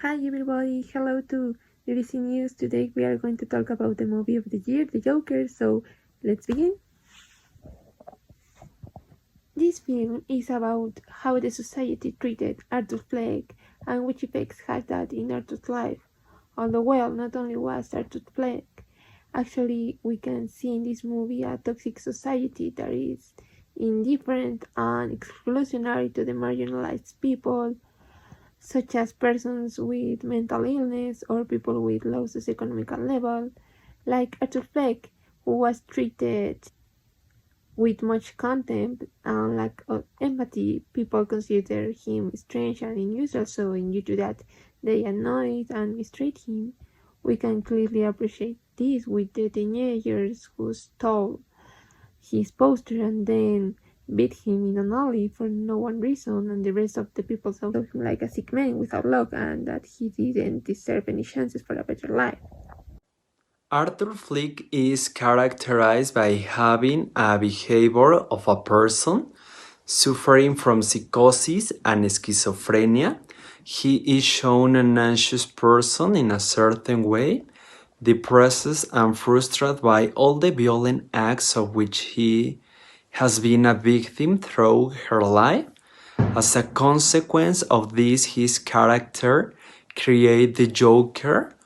Hi everybody, hello to BBC News. Today we are going to talk about the movie of the year, The Joker, so let's begin. This film is about how the society treated Arthur Fleck and which effects had that in Arthur's life. Although well, not only was Arthur Fleck, actually we can see in this movie a toxic society that is indifferent and exclusionary to the marginalized people, such as persons with mental illness or people with low socioeconomic level, like Arthur Fleck, who was treated with much contempt and lack of empathy. People consider him strange and unusual, so in due to that, they annoyed and mistreat him. We can clearly appreciate this with the teenagers who stole his poster and then beat him in an alley for no one reason, and the rest of the people saw him like a sick man without luck and that he didn't deserve any chances for a better life. Arthur Fleck is characterized by having a behavior of a person suffering from psychosis and schizophrenia. He is shown an anxious person in a certain way, depressed and frustrated by all the violent acts of which he has been a victim through her life. As a consequence of this, his character creates the Joker.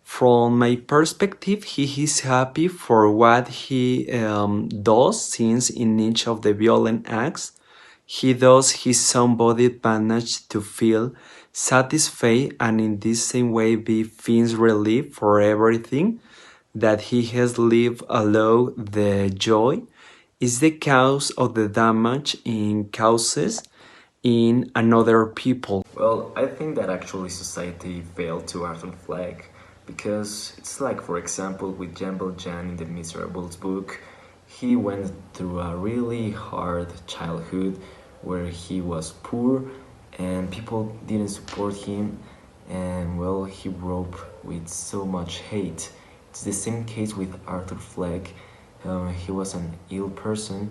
From my perspective, he is happy for what he does, since in each of the violent acts, he does his own body manage to feel satisfied and in this same way be feels relief for everything that he has lived, although the joy is the cause of the damage in causes in another people. Well, I think that actually society failed to Arthur Fleck because it's like, for example, with Jean Valjean in the Miserables book, he went through a really hard childhood where he was poor and people didn't support him, and well, he grew up with so much hate. It's the same case with Arthur Fleck. He was an ill person.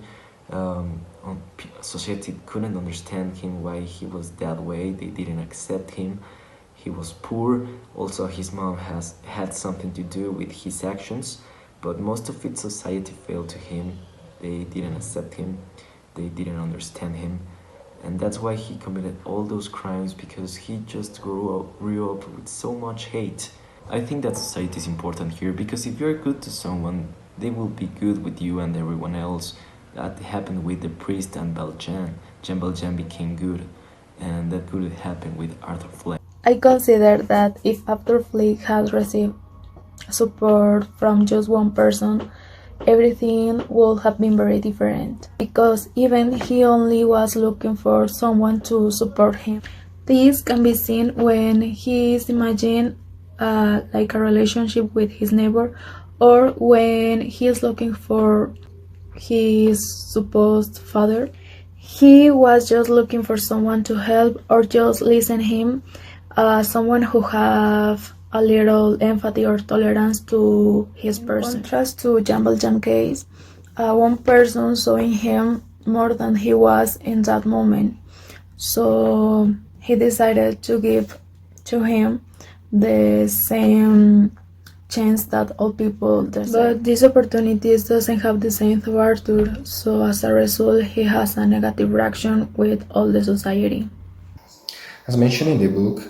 Society couldn't understand him, why he was that way. They didn't accept him. He was poor. Also, his mom has had something to do with his actions, but most of it, society failed to him. They didn't accept him. They didn't understand him, and that's why he committed all those crimes, because he just grew up with so much hate. I think that society is important here, because if you're good to someone, they will be good with you and everyone else. That happened with the priest and Valjean. Jean Valjean became good, and that could happen with Arthur Fleck. I consider that if Arthur Fleck had received support from just one person, everything would have been very different, because even he only was looking for someone to support him. This can be seen when he is imagining like a relationship with his neighbor, or when he is looking for his supposed father. He was just looking for someone to help or just listen him, someone who have a little empathy or tolerance to his person. In contrast to Jean Valjean case, one person saw in him more than he was in that moment, so he decided to give to him the same chance that all people deserve. But these opportunities doesn't have the same through Arthur, so as a result he has a negative reaction with all the society. As mentioned in the book,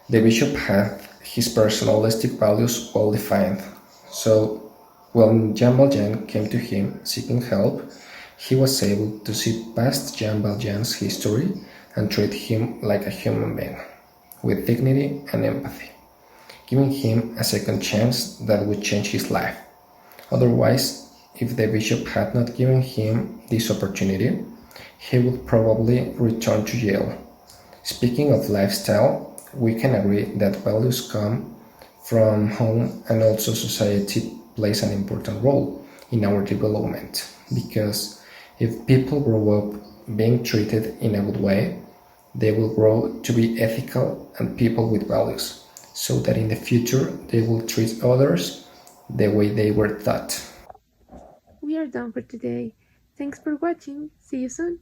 the bishop had his personalistic values well defined. So, when Jean Valjean came to him seeking help, he was able to see past Jean Valjean's history and treat him like a human being, with dignity and empathy, giving him a second chance that would change his life. Otherwise, if the bishop had not given him this opportunity, he would probably return to jail. Speaking of lifestyle, we can agree that values come from home, and also society plays an important role in our development, because if people grow up being treated in a good way, they will grow to be ethical and people with values, so that in the future they will treat others the way they were taught. We are done for today. Thanks for watching. See you soon.